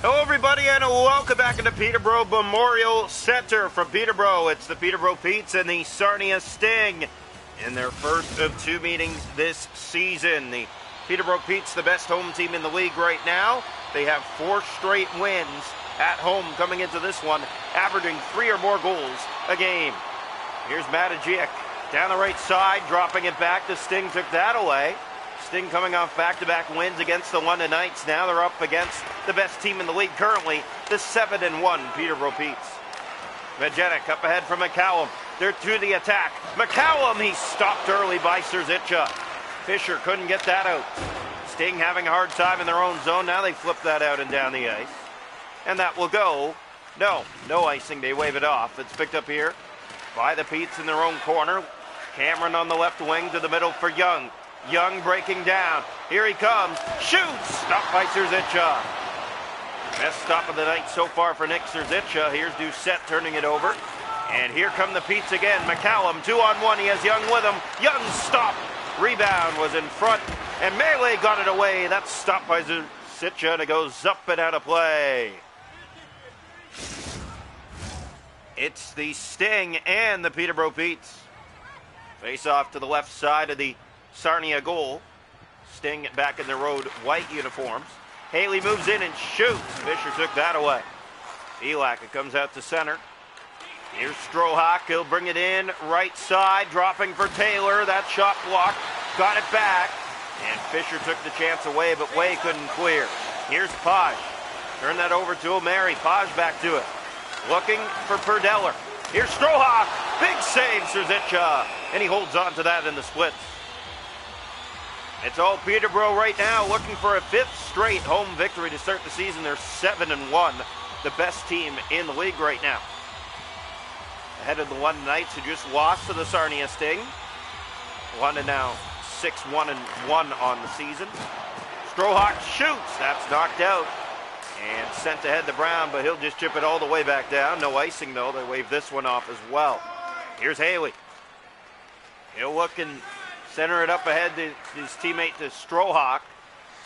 Hello everybody and welcome back into Peterborough Memorial Center. From Peterborough, it's the Peterborough Petes and the Sarnia Sting in their first of two meetings this season. The Peterborough Petes, the best home team in the league right now. They have 4 straight wins at home coming into this one, averaging 3 or more goals a game. Here's Matajic down the right side, dropping it back. The Sting took that away. Sting coming off back-to-back wins against the London Knights. Now they're up against the best team in the league currently, the 7-1 Peterborough Petes. Majetic up ahead from McCallum. They're to the attack. McCallum, he's stopped early by Serzica. Fisher couldn't get that out. Sting having a hard time in their own zone. Now they flip that out and down the ice. And that will go. No icing. They wave it off. It's picked up here by the Petes in their own corner. Cameron on the left wing to the middle for Young. Young breaking down. Here he comes. Shoots! Stopped by Serzica. Best stop of the night so far for Nick Serzica. Here's Doucette turning it over. And here come the Petes again. McCallum, 2-on-1. He has Young with him. Young stopped. Rebound was in front. And Melee got it away. That's stopped by Serzica, and it goes up and out of play. It's the Sting and the Peterborough Petes. Face off to the left side of the Sarnia goal. Sting back in their road white uniforms. Haley moves in and shoots. Fisher took that away. Elak, it comes out to center. Here's Strohawk. He'll bring it in. Right side, dropping for Taylor. That shot blocked. Got it back. And Fisher took the chance away, but Way couldn't clear. Here's Paj. Turn that over to O'Mary. Paj back to it. Looking for Perdeller. Here's Strohawk. Big save, Serzica. And he holds on to that in the splits. It's all Peterborough right now, looking for a 5th straight home victory to start the season. They're 7-1, the best team in the league right now. Ahead of the London Knights, who just lost to the Sarnia Sting. London now 6-1-1 on the season. Strohawk shoots. That's knocked out and sent ahead to Brown, but he'll just chip it all the way back down. No icing, though. They wave this one off as well. Here's Haley. He'll look and center it up ahead to his teammate to Strohawk.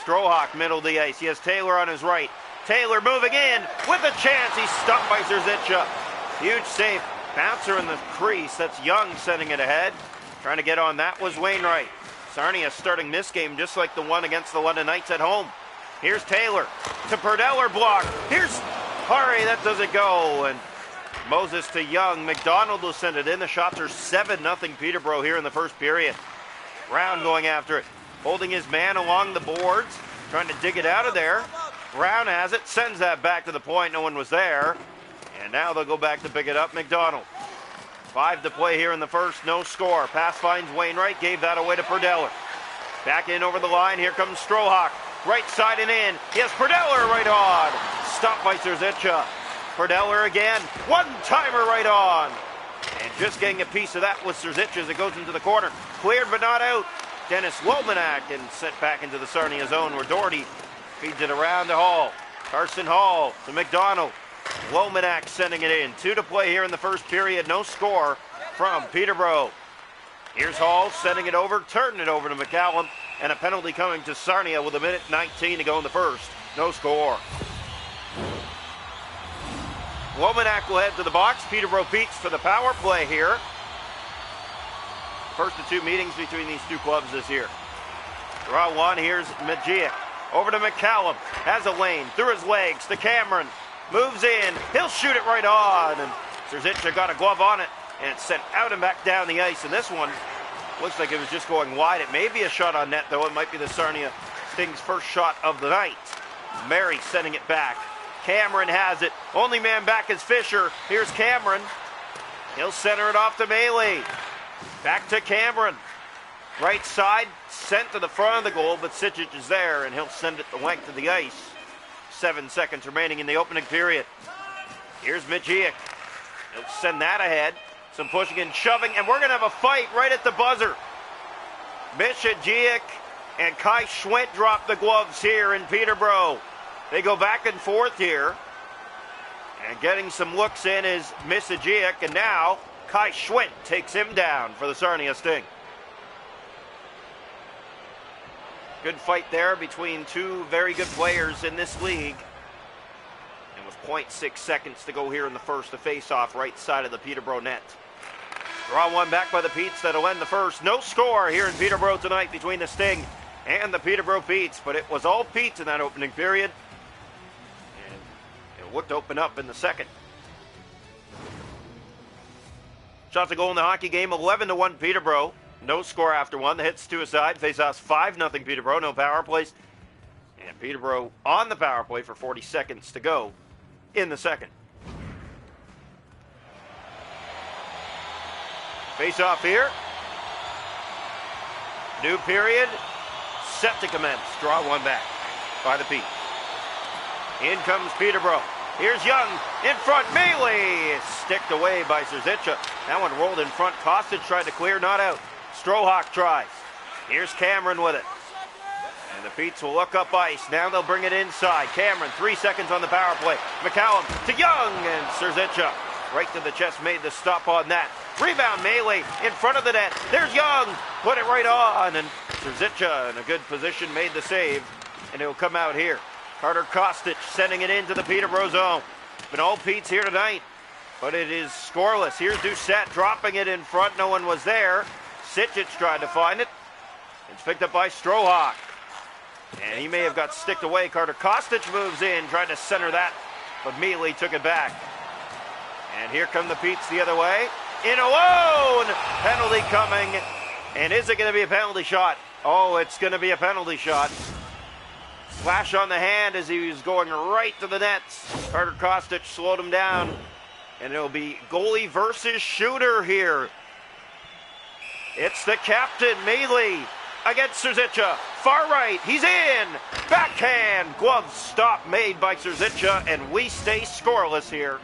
Strohawk middle of the ice. He has Taylor on his right. Taylor moving in with a chance. He's stopped by Serzica. Huge save. Bouncer in the crease. That's Young sending it ahead. Trying to get on. That was Wainwright. Sarnia starting this game just like the one against the London Knights at home. Here's Taylor to Perdeller block. Here's Hari. That doesn't go. And Moses to Young. McDonald will send it in. The shots are 7-0 Peterborough here in the first period. Brown going after it, holding his man along the boards, trying to dig it out of there. Brown has it, sends that back to the point. No one was there. And now they'll go back to pick it up. McDonald. 5 to play here in the first, no score. Pass finds Wainwright, gave that away to Perdeller. Back in over the line, here comes Strohawk. Right side and in. He has Perdeller right on. Stopped by Serzica. Perdeller again. One-timer right on. And just getting a piece of that with Serzica as it goes into the corner. Cleared but not out. Dennis Womanak and sent back into the Sarnia zone where Doherty feeds it around to Hall. Carson Hall to McDonald. Womanak sending it in. 2 to play here in the first period. No score from Peterborough. Here's Hall sending it over, turning it over to McCallum. And a penalty coming to Sarnia with 1:19 to go in the first. No score. Womanak will head to the box. Peterborough Petes for the power play here. First of 2 meetings between these two clubs this year. Draw one. Here's Majic. Over to McCallum. Has a lane through his legs to Cameron. Moves in. He'll shoot it right on. And Serzica got a glove on it. And it's sent out and back down the ice. And this one looks like it was just going wide. It may be a shot on net, though. It might be the Sarnia Sting's first shot of the night. Mary sending it back. Cameron has it. Only man back is Fisher. Here's Cameron. He'll center it off to Melee. Back to Cameron. Right side, sent to the front of the goal, but Sijic is there, and he'll send it the length of the ice. 7 seconds remaining in the opening period. Here's Majic. He'll send that ahead. Some pushing and shoving, and we're going to have a fight right at the buzzer. Majic and Kai Schwint drop the gloves here in Peterborough. They go back and forth here. And getting some looks in is Majic, and now Kai Schwint takes him down for the Sarnia Sting. Good fight there between two very good players in this league. 0.6 seconds to go here in the first. The face-off right side of the Peterborough net. Draw one back by the Petes. That'll end the first. No score here in Peterborough tonight between the Sting and the Peterborough Petes, but it was all Petes in that opening period. And it looked to open up in the second. Shots to goal in the hockey game, 11-1 Peterborough. No score after one. The hits to a side. Face-offs 5-0 Peterborough. No power plays. And Peterborough on the power play for 40 seconds to go in the second. Face-off here. New period. Set to commence. Draw one back by the Petes. In comes Peterborough. Here's Young in front. Mealy sticked away by Serzica. That one rolled in front. Kostic tried to clear, not out. Strohawk tries. Here's Cameron with it. And the Petes will look up ice. Now they'll bring it inside. Cameron, 3 seconds on the power play. McCallum to Young, and Serzica right to the chest, made the stop on that. Rebound, Mealy in front of the net. There's Young. Put it right on, and Serzica in a good position made the save, and it'll come out here. Carter Kostic sending it into the Peterborough zone. Been all Petes here tonight, but it is scoreless. Here's Doucette dropping it in front. No one was there. Sitchich tried to find it. It's picked up by Strohawk. And he may have got sticked away. Carter Kostic moves in, tried to center that, but Mealy took it back. And here come the Petes the other way. In alone! Penalty coming. And is it going to be a penalty shot? Oh, it's going to be a penalty shot. Flash on the hand as he was going right to the nets. Carter Kostic slowed him down. And it'll be goalie versus shooter here. It's the captain, Mealy, against Serzica. Far right, he's in. Backhand, glove stop made by Serzica, and we stay scoreless here.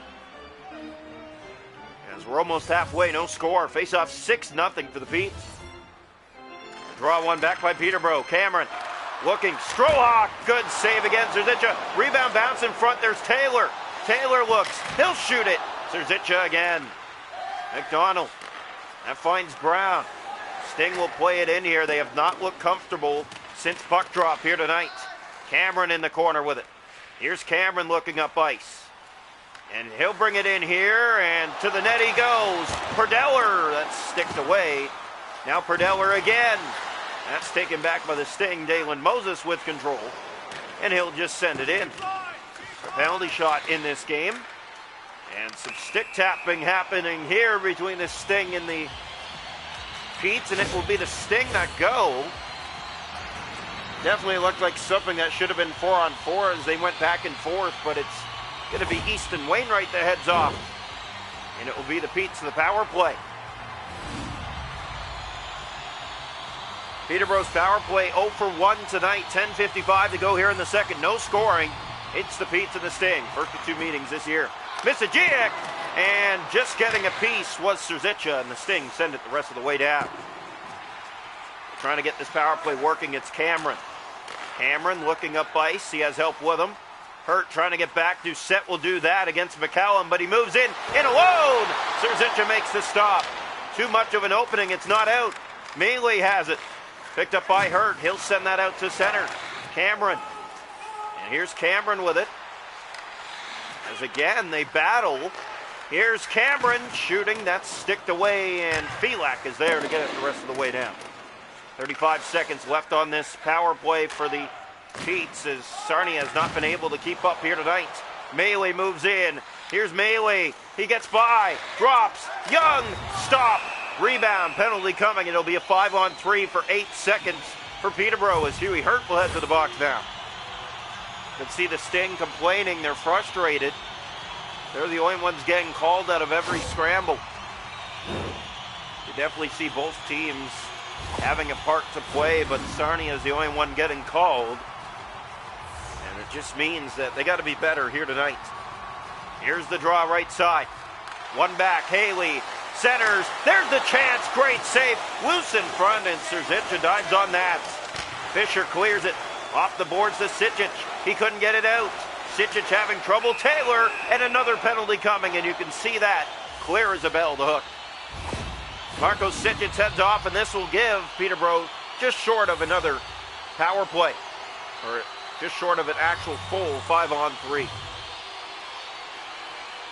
As we're almost halfway, no score. Face-off 6-0 for the Petes. Draw one back by Peterborough. Cameron looking. Strohawk, good save against Serzica. Rebound bounce in front. There's Taylor. Taylor looks. He'll shoot it. Serzica again. McDonald. That finds Brown. Sting will play it in here. They have not looked comfortable since puck drop here tonight. Cameron in the corner with it. Here's Cameron looking up ice. And he'll bring it in here, and to the net he goes. Perdeller, that's sticked away. Now Perdeller again. That's taken back by the Sting. Dalen Moses with control. And he'll just send it in. A penalty shot in this game. And some stick tapping happening here between the Sting and the Petes, and it will be the Sting that go. Definitely looked like something that should have been 4-on-4 as they went back and forth, but it's going to be Easton Wainwright that heads off. And it will be the Petes in the power play. Peterborough's power play 0 for 1 tonight. 10:55 to go here in the second. No scoring. It's the Petes and the Sting. First of two meetings this year. Misajic, and just getting a piece was Serzica, and the Sting send it the rest of the way down. Trying to get this power play working, it's Cameron. Cameron looking up ice, he has help with him. Hurt trying to get back, Doucette will do that against McCallum, but he moves in alone! Serzica makes the stop. Too much of an opening, it's not out. Mealy has it. Picked up by Hurt, he'll send that out to center. Cameron, and here's Cameron with it. As again, they battle. Here's Cameron shooting. That's sticked away, and Felak is there to get it the rest of the way down. 35 seconds left on this power play for the Petes as Sarnia has not been able to keep up here tonight. Mealy moves in. Here's Mealy. He gets by. Drops. Young. Stop. Rebound. Penalty coming. It'll be a 5-on-3 for 8 seconds for Peterborough as Huey Hurt will head to the box now. You can see the Sting complaining. They're frustrated. They're the only ones getting called out of every scramble. You definitely see both teams having a part to play, but Sarnia is the only one getting called. And it just means that they got to be better here tonight. Here's the draw right side. One back, Haley centers. There's the chance. Great save. Loose in front, and Serzica dives on that. Fisher clears it. Off the boards to Sitchich. He couldn't get it out. Sitchich having trouble. Taylor, and another penalty coming, and you can see that clear as a bell, the hook. Marco Sitchich heads off, and this will give Peterborough just short of another power play, or just short of an actual full 5-on-3.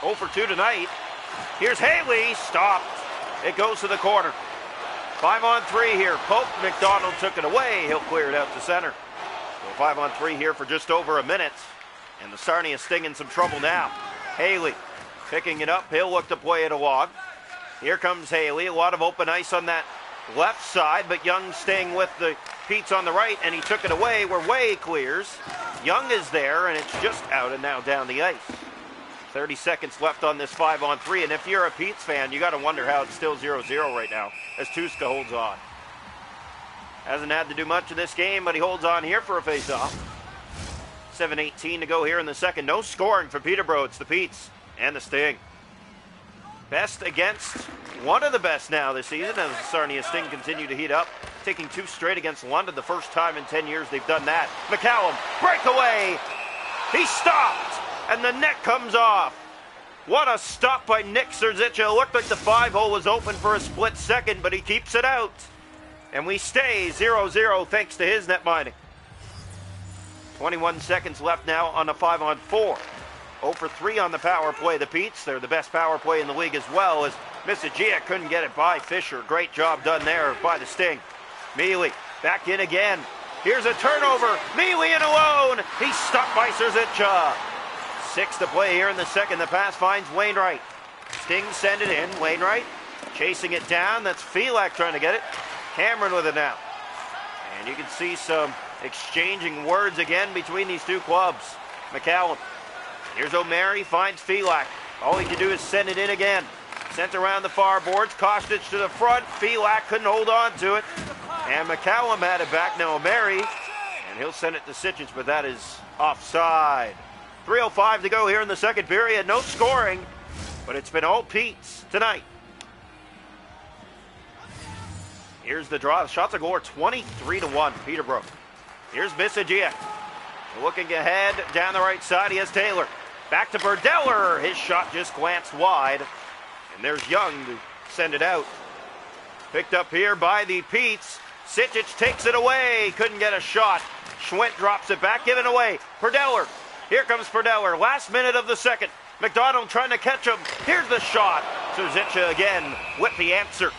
0 for 2 tonight. Here's Haley, stopped. It goes to the corner. 5-on-3 here. Pope, McDonald took it away. He'll clear it out to center. So 5-on-3 here for just over a minute. And the Sarnia Sting in some trouble now. Haley picking it up. He'll look to play it along. Here comes Haley. A lot of open ice on that left side, but Young staying with the Pete's on the right, and he took it away where Way clears. Young is there, and it's just out and now down the ice. 30 seconds left on this 5-on-3, and if you're a Pete's fan, you got to wonder how it's still 0-0 right now as Tuska holds on. Hasn't had to do much of this game, but he holds on here for a face-off. 7:18 to go here in the second. No scoring for Peterborough. It's the Petes and the Sting. Best against one of the best now this season as the Sarnia Sting continue to heat up. Taking 2 straight against London, the first time in 10 years they've done that. McCallum, breakaway. He stopped, and the net comes off. What a stop by Nick Serzica. It looked like the 5-hole was open for a split second, but he keeps it out. And we stay 0-0 thanks to his net mining. 21 seconds left now on a 5-on-4. 0 for 3 on the power play. The Petes, they're the best power play in the league as well, as Missajia couldn't get it by Fisher. Great job done there by the Sting. Mealy back in again. Here's a turnover. Mealy in alone. He's stopped by Serzica. 6 to play here in the second. The pass finds Wainwright. Sting send it in. Wainwright chasing it down. That's Felak trying to get it. Cameron with it now. And you can see some exchanging words again between these two clubs. McCallum. Here's O'Mary, finds Felak. All he can do is send it in again. Sent around the far boards. Kostic to the front. Felak couldn't hold on to it. And McCallum had it back. Now O'Mary. And he'll send it to Sitchins, but that is offside. 3:05 to go here in the second period. No scoring, but it's been all Pete's tonight. Here's the draw. The shots on goal are 23-1. Peterborough. Here's Missajia. Looking ahead down the right side. He has Taylor. Back to Berdeller. His shot just glanced wide. And there's Young to send it out. Picked up here by the Petes. Sitchich takes it away. Couldn't get a shot. Schwint drops it back. Given away. Berdeller. Here comes Berdeller. Last minute of the second. McDonald trying to catch him. Here's the shot. Serzica again with the answer.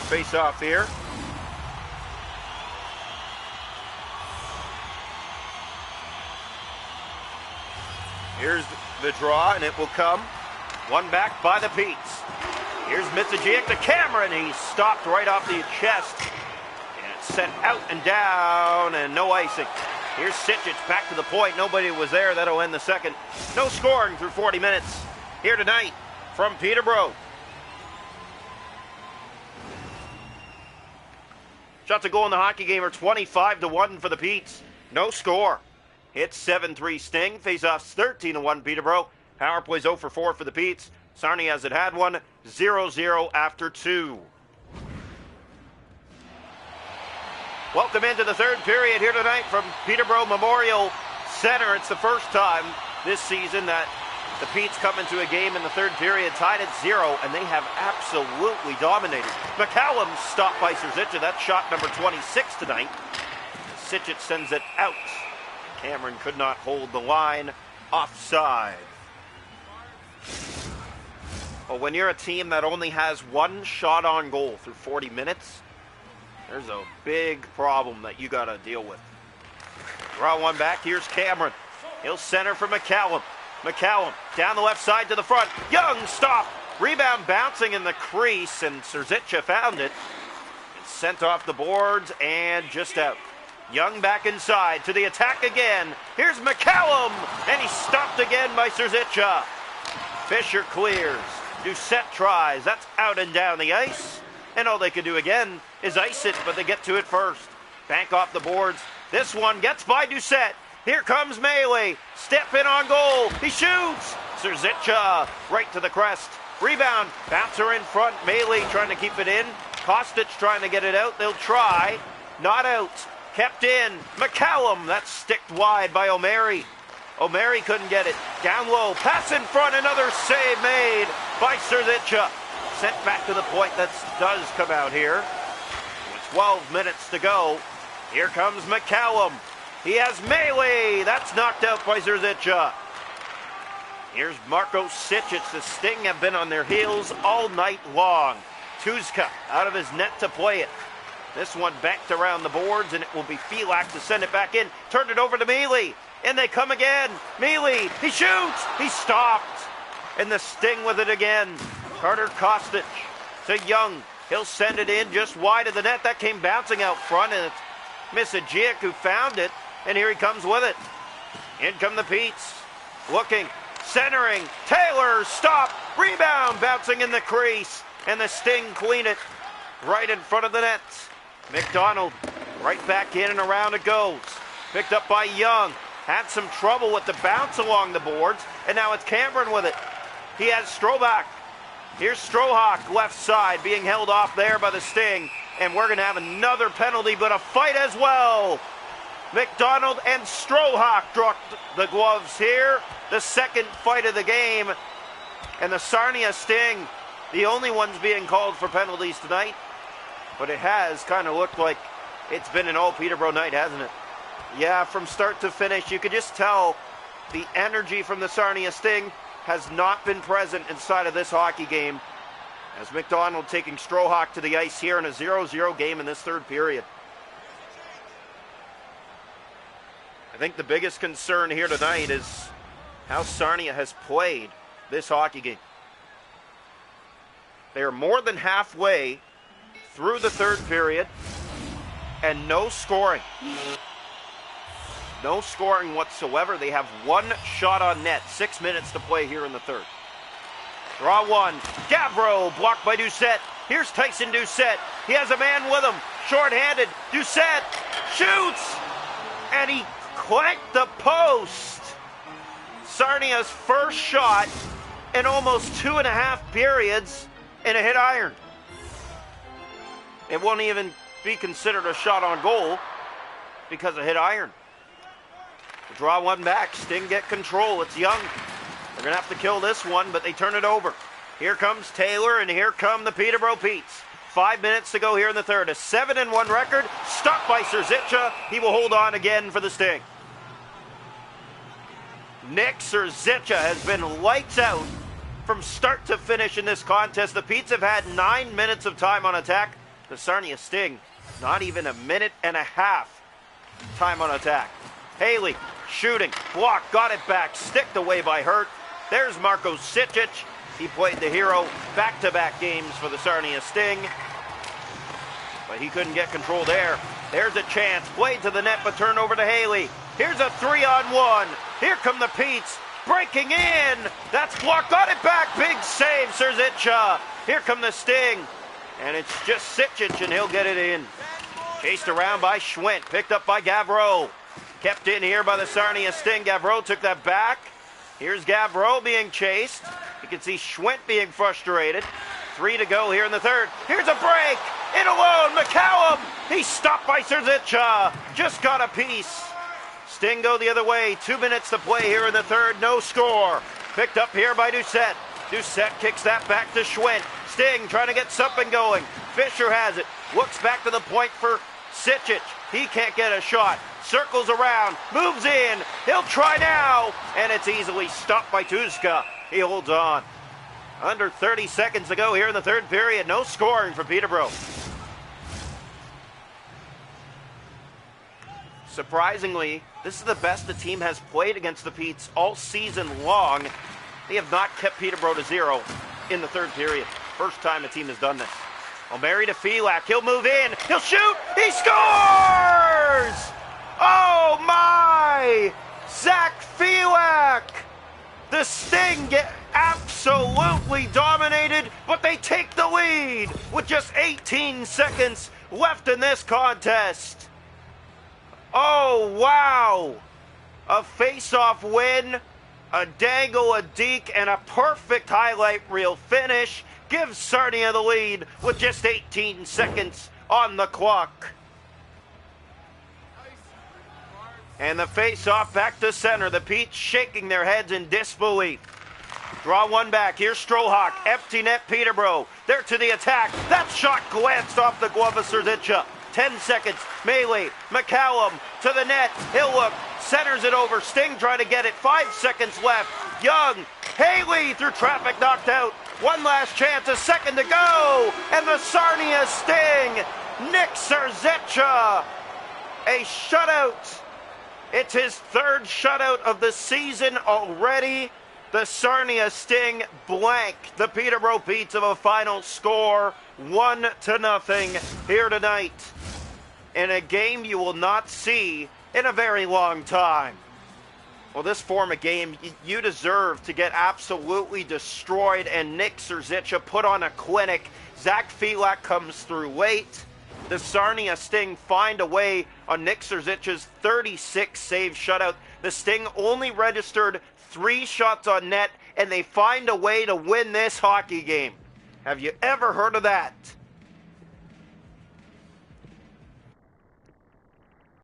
Face off here. Here's the draw, and it will come. One back by the Petes. Here's Mitsajic to Cameron. He's stopped right off the chest. And it's sent out and down, and no icing. Here's Sitchich back to the point. Nobody was there. That'll end the second. No scoring through 40 minutes here tonight from Peterborough. Shots to goal in the hockey game are 25-1 for the Petes. No score. It's 7-3 Sting. Faceoffs 13-1 Peterborough. Power plays 0 for 4 for the Petes. Sarnia hasn't had one. 0-0 after 2. Welcome into the third period here tonight from Peterborough Memorial Center. It's the first time this season that the Petes come into a game in the third period tied at 0, and they have absolutely dominated. McCallum stopped by Serzica. That's shot number 26 tonight. Sitchich sends it out. Cameron could not hold the line. Offside. Well, when you're a team that only has one shot on goal through 40 minutes, there's a big problem that you got to deal with. Draw one back. Here's Cameron. He'll center for McCallum. McCallum down the left side to the front. Young stop. Rebound bouncing in the crease, and Serzica found it. It's sent off the boards and just out. Young back inside to the attack again. Here's McCallum, and he's stopped again by Serzica. Fisher clears. Doucette tries. That's out and down the ice. And all they can do again is ice it, but they get to it first. Bank off the boards. This one gets by Doucette. Here comes Melee. Step in on goal. He shoots. Serzica right to the crest. Rebound. Bouncer in front. Melee trying to keep it in. Kostic trying to get it out. They'll try. Not out. Kept in. McCallum. That's sticked wide by O'Mary. O'Mary couldn't get it. Down low. Pass in front. Another save made by Serzica. Sent back to the point. That does come out here. With 12 minutes to go. Here comes McCallum. He has melee. That's knocked out by Zerzicha. Here's Marko Sičić. The Sting have been on their heels all night long. Tuzka out of his net to play it. This one banked around the boards, and it will be Filak to send it back in. Turned it over to Mealy, and they come again. Mealy, he shoots. He stopped. And the Sting with it again. Carter Kostic to Young. He'll send it in just wide of the net. That came bouncing out front, and it's Misajic who found it. And here he comes with it. In come the Petes. Looking, centering. Taylor, stop. Rebound, bouncing in the crease. And the Sting clean it right in front of the net. McDonald right back in and around it goes. Picked up by Young. Had some trouble with the bounce along the boards. And now it's Cameron with it. He has Strohbach. Here's Strohawk left side being held off there by the Sting. And we're going to have another penalty, but a fight as well. McDonald and Strohawk dropped the gloves here. The second fight of the game. And the Sarnia Sting, the only ones being called for penalties tonight. But it has kind of looked like it's been an all Peterborough night, hasn't it? Yeah, from start to finish, you could just tell the energy from the Sarnia Sting has not been present inside of this hockey game, as McDonald taking Strohawk to the ice here in a 0-0 game in this third period. I think the biggest concern here tonight is how Sarnia has played this hockey game. They are more than halfway through the third period and no scoring. No scoring whatsoever. They have one shot on net. 6 minutes to play here in the third. Draw one. Gavreau blocked by Doucette. Here's Tyson Doucette. He has a man with him. Short-handed. Doucette shoots. And he clanked the post. Sarnia's first shot in almost 2.5 periods and a hit iron. It won't even be considered a shot on goal because of hit iron. Draw one back. Sting get control. It's Young. They're going to have to kill this one, but they turn it over. Here comes Taylor, and here come the Peterborough Petes. 5 minutes to go here in the third. A 7-1 record. Stopped by Zerzicha. He will hold on again for the Sting. Nick Zerzicha has been lights out from start to finish in this contest. The Petes have had 9 minutes of time on attack. The Sarnia Sting, not even a minute and a half time on attack. Haley shooting, block, got it back, sticked away by Hurt. There's Marko Sičić. He played the hero back-to-back games for the Sarnia Sting, but he couldn't get control there. There's a chance, played to the net, but turned over to Haley. Here's a 3-on-1. Here come the Petes, breaking in. That's blocked, got it back, big save, Zerzicha. Here come the Sting, and it's just Sičić, and he'll get it in. Chased around by Schwint, picked up by Gavreau. Kept in here by the Sarnia Sting. Gavreau took that back. Here's Gavreau being chased. You can see Schwint being frustrated. 3 to go here in the third. Here's a break. In alone, McCallum. He's stopped by Zerzicha. Just got a piece. Sting go the other way. 2 minutes to play here in the third. No score. Picked up here by Doucette. Doucette kicks that back to Schwint. Sting trying to get something going. Fisher has it. Looks back to the point for Sičić. He can't get a shot. Circles around, moves in, he'll try now, and it's easily stopped by Tuzka. He holds on. Under 30 seconds to go here in the third period. No scoring for Peterborough. Surprisingly, this is the best the team has played against the Petes all season long. They have not kept Peterborough to 0 in the third period. First time a team has done this. O'Mary to Filak. He'll move in. He'll shoot. He scores! Oh my! Zach Filak! The Sting get absolutely dominated, but they take the lead with just 18 seconds left in this contest. Oh wow! A face-off win, a dangle, a deke, and a perfect highlight reel finish gives Sarnia the lead with just 18 seconds on the clock. And the face-off back to center. The Petes shaking their heads in disbelief. Draw one back. Here's Strohawk. Empty net Peterborough. They're to the attack. That shot glanced off the glove of Zerzicha. 10 seconds. Melee. McCallum to the net. He'll look. Centers it over. Sting trying to get it. 5 seconds left. Young. Haley through traffic, knocked out. One last chance. A second to go. And the Sarnia Sting. Nick Serzecha. A shutout. It's his third shutout of the season already. The Sarnia Sting blank the Peterborough Petes of a final score 1-0 here tonight in a game you will not see in a very long time. Well, this form of game, you deserve to get absolutely destroyed, and Nick Serzecha put on a clinic. Zach Felak comes through late. The Sarnia Sting find a way on Nick Serzecha's 36-save shutout. The Sting only registered 3 shots on net, and they find a way to win this hockey game. Have you ever heard of that?